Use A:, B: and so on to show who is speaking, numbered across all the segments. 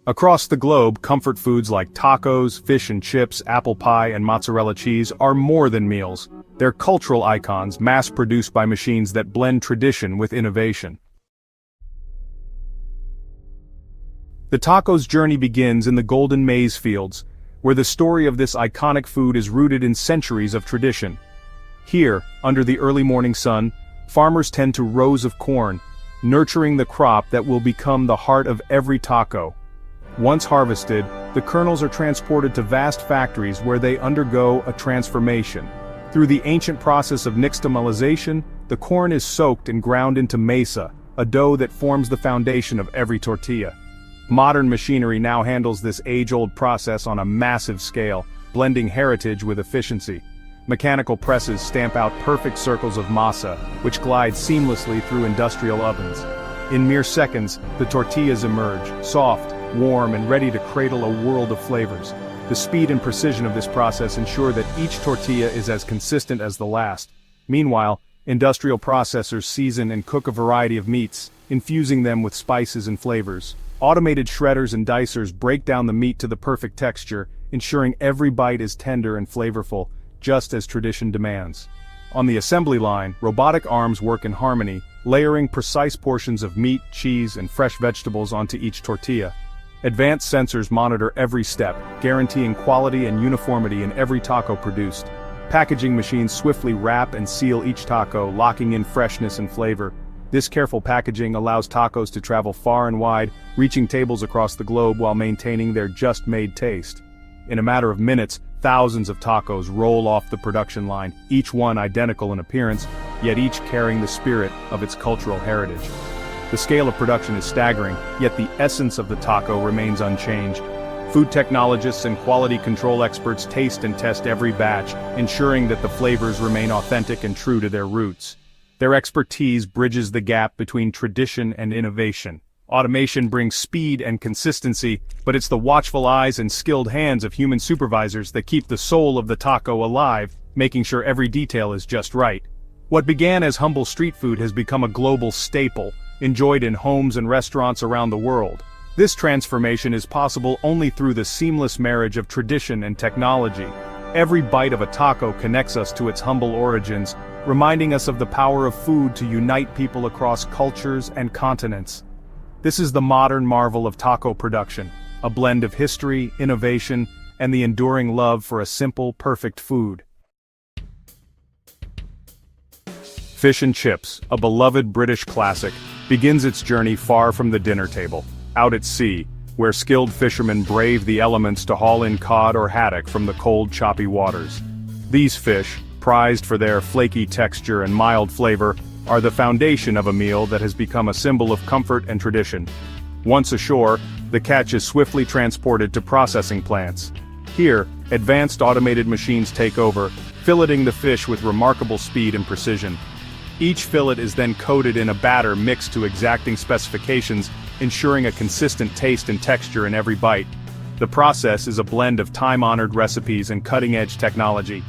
A: Across the globe, comfort foods like tacos, fish and chips, apple pie, and mozzarella cheese are more than meals. They're cultural icons mass-produced by machines that blend tradition with innovation. The taco's journey begins in the golden maize fields, where the story of this iconic food is rooted in centuries of tradition. Here, under the early morning sun, farmers tend to rows of corn, nurturing the crop that will become the heart of every taco. Once harvested, the kernels are transported to vast factories where they undergo a transformation. Through the ancient process of nixtamalization, the corn is soaked and ground into masa, a dough that forms the foundation of every tortilla. Modern machinery now handles this age-old process on a massive scale, blending heritage with efficiency. Mechanical presses stamp out perfect circles of masa, which glide seamlessly through industrial ovens. In mere seconds, the tortillas emerge, soft, warm, and ready to cradle a world of flavors. The speed and precision of this process ensure that each tortilla is as consistent as the last. Meanwhile, industrial processors season and cook a variety of meats, infusing them with spices and flavors. Automated shredders and dicers break down the meat to the perfect texture, ensuring every bite is tender and flavorful, just as tradition demands. On the assembly line, robotic arms work in harmony, layering precise portions of meat, cheese, and fresh vegetables onto each tortilla. Advanced sensors monitor every step, guaranteeing quality and uniformity in every taco produced. Packaging machines swiftly wrap and seal each taco, locking in freshness and flavor. This careful packaging allows tacos to travel far and wide, reaching tables across the globe while maintaining their just-made taste. In a matter of minutes, thousands of tacos roll off the production line, each one identical in appearance, yet each carrying the spirit of its cultural heritage. The scale of production is staggering, yet the essence of the taco remains unchanged. Food technologists and quality control experts taste and test every batch, ensuring that the flavors remain authentic and true to their roots. Their expertise bridges the gap between tradition and innovation. Automation brings speed and consistency, but it's the watchful eyes and skilled hands of human supervisors that keep the soul of the taco alive, making sure every detail is just right. What began as humble street food has become a global staple, enjoyed in homes and restaurants around the world. This transformation is possible only through the seamless marriage of tradition and technology. Every bite of a taco connects us to its humble origins, reminding us of the power of food to unite people across cultures and continents. This is the modern marvel of taco production, a blend of history, innovation, and the enduring love for a simple, perfect food. Fish and chips, a beloved British classic, begins its journey far from the dinner table, out at sea, where skilled fishermen brave the elements to haul in cod or haddock from the cold, choppy waters. These fish, prized for their flaky texture and mild flavor, are the foundation of a meal that has become a symbol of comfort and tradition. Once ashore, the catch is swiftly transported to processing plants. Here, advanced automated machines take over, filleting the fish with remarkable speed and precision. Each fillet is then coated in a batter mixed to exacting specifications, ensuring a consistent taste and texture in every bite. The process is a blend of time-honored recipes and cutting-edge technology.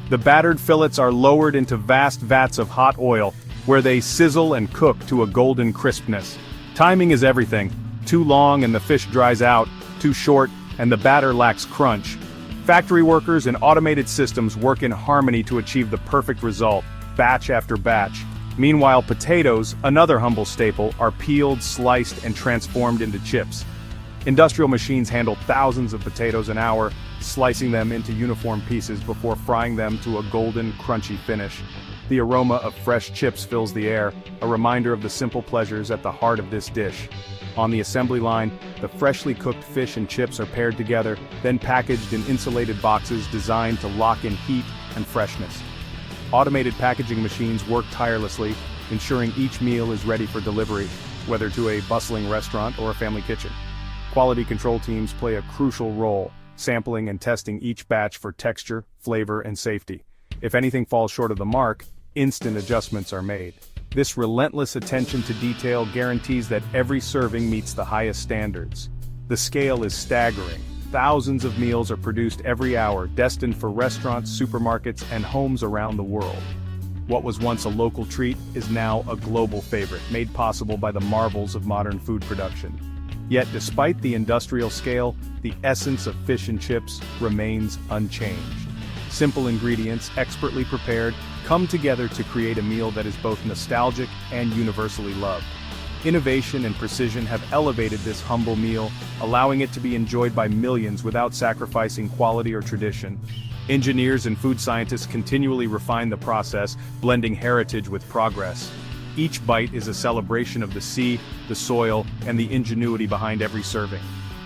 A: The battered fillets are lowered into vast vats of hot oil, where they sizzle and cook to a golden crispness. Timing is everything. Too long and the fish dries out, too short and the batter lacks crunch. Factory workers and automated systems work in harmony to achieve the perfect result, batch after batch. Meanwhile, potatoes, another humble staple, are peeled, sliced, and transformed into chips. Industrial machines handle thousands of potatoes an hour, slicing them into uniform pieces before frying them to a golden, crunchy finish. The aroma of fresh chips fills the air, a reminder of the simple pleasures at the heart of this dish. On the assembly line, the freshly cooked fish and chips are paired together, then packaged in insulated boxes designed to lock in heat and freshness. Automated packaging machines work tirelessly, ensuring each meal is ready for delivery, whether to a bustling restaurant or a family kitchen. Quality control teams play a crucial role, sampling and testing each batch for texture, flavor, and safety. If anything falls short of the mark, instant adjustments are made. This relentless attention to detail guarantees that every serving meets the highest standards. The scale is staggering. Thousands of meals are produced every hour, destined for restaurants, supermarkets, and homes around the world. What was once a local treat is now a global favorite, made possible by the marvels of modern food production. Yet despite the industrial scale, the essence of fish and chips remains unchanged. Simple ingredients, expertly prepared, come together to create a meal that is both nostalgic and universally loved. Innovation and precision have elevated this humble meal, allowing it to be enjoyed by millions without sacrificing quality or tradition. Engineers and food scientists continually refine the process, blending heritage with progress. Each bite is a celebration of the sea, the soil, and the ingenuity behind every serving.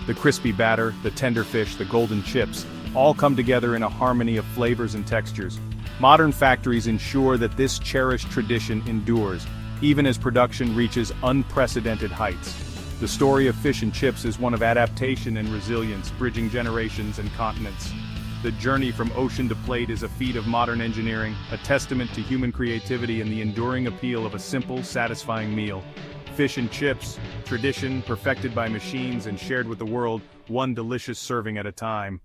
A: The crispy batter, the tender fish, the golden chips, all come together in a harmony of flavors and textures. Modern factories ensure that this cherished tradition endures, even as production reaches unprecedented heights. The story of fish and chips is one of adaptation and resilience, bridging generations and continents. The journey from ocean to plate is a feat of modern engineering, a testament to human creativity and the enduring appeal of a simple, satisfying meal. Fish and chips, tradition perfected by machines and shared with the world, one delicious serving at a time.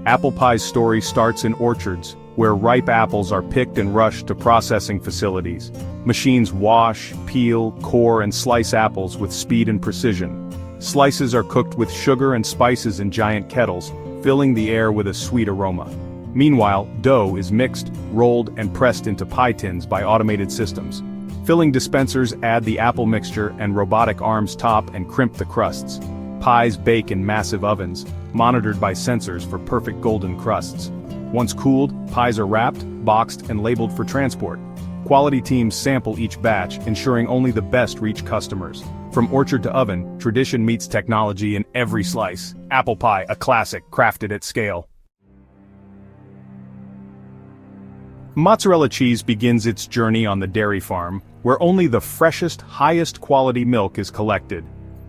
A: Apple pie's story starts in orchards, where ripe apples are picked and rushed to processing facilities. Machines wash, peel, core, and slice apples with speed and precision. Slices are cooked with sugar and spices in giant kettles, filling the air with a sweet aroma. Meanwhile, dough is mixed, rolled, and pressed into pie tins by automated systems. Filling dispensers add the apple mixture and robotic arms top and crimp the crusts. Pies bake in massive ovens, monitored by sensors for perfect golden crusts. Once cooled, pies are wrapped, boxed, and labeled for transport. Quality teams sample each batch, ensuring only the best reach customers. From orchard to oven, tradition meets technology in every slice. Apple pie, a classic, crafted at scale. Mozzarella cheese begins its journey on the dairy farm, where only the freshest, highest quality milk is collected.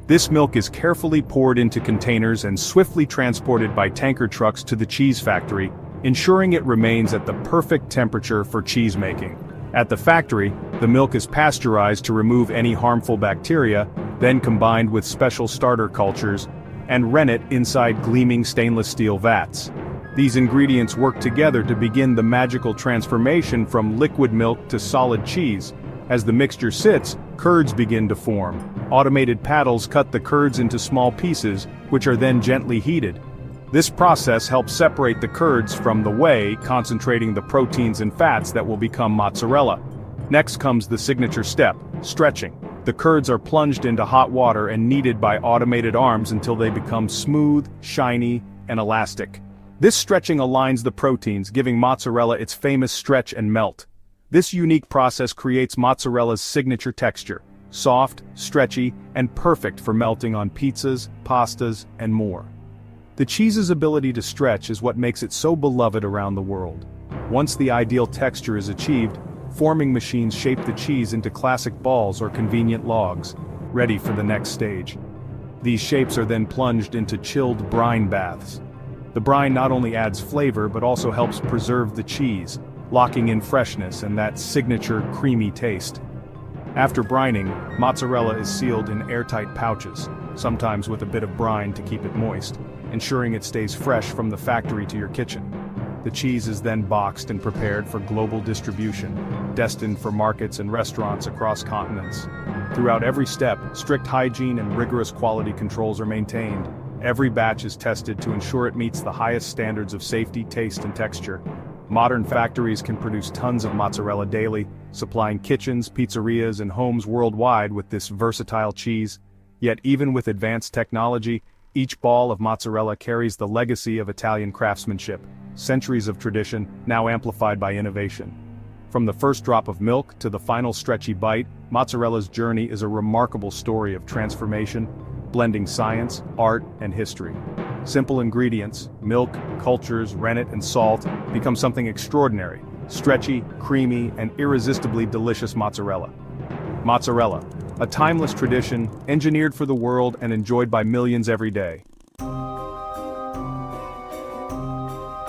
A: This milk is carefully poured into containers and swiftly transported by tanker trucks to the cheese factory, ensuring it remains at the perfect temperature for cheese making. At the factory, the milk is pasteurized to remove any harmful bacteria, then combined with special starter cultures, and rennet inside gleaming stainless steel vats. These ingredients work together to begin the magical transformation from liquid milk to solid cheese. As the mixture sits, curds begin to form. Automated paddles cut the curds into small pieces, which are then gently heated. This process helps separate the curds from the whey, concentrating the proteins and fats that will become mozzarella. Next comes the signature step, stretching. The curds are plunged into hot water and kneaded by automated arms until they become smooth, shiny, and elastic. This stretching aligns the proteins, giving mozzarella its famous stretch and melt. This unique process creates mozzarella's signature texture, soft, stretchy, and perfect for melting on pizzas, pastas, and more. The cheese's ability to stretch is what makes it so beloved around the world. Once the ideal texture is achieved, forming machines shape the cheese into classic balls or convenient logs, ready for the next stage. These shapes are then plunged into chilled brine baths. The brine not only adds flavor but also helps preserve the cheese, locking in freshness and that signature creamy taste. After brining, mozzarella is sealed in airtight pouches, sometimes with a bit of brine to keep it moist, ensuring it stays fresh from the factory to your kitchen. The cheese is then boxed and prepared for global distribution, destined for markets and restaurants across continents. Throughout every step, strict hygiene and rigorous quality controls are maintained. Every batch is tested to ensure it meets the highest standards of safety, taste, and texture. Modern factories can produce tons of mozzarella daily, supplying kitchens, pizzerias, and homes worldwide with this versatile cheese. Yet even with advanced technology, each ball of mozzarella carries the legacy of Italian craftsmanship, centuries of tradition, now amplified by innovation. From the first drop of milk to the final stretchy bite, mozzarella's journey is a remarkable story of transformation, blending science, art, and history. Simple ingredients, milk, cultures, rennet, and salt, become something extraordinary, stretchy, creamy, and irresistibly delicious mozzarella. Mozzarella, a timeless tradition, engineered for the world and enjoyed by millions every day.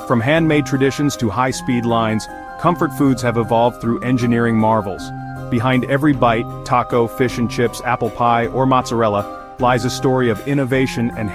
A: From handmade traditions to high-speed lines, comfort foods have evolved through engineering marvels. Behind every bite, taco, fish and chips, apple pie, or mozzarella, lies a story of innovation and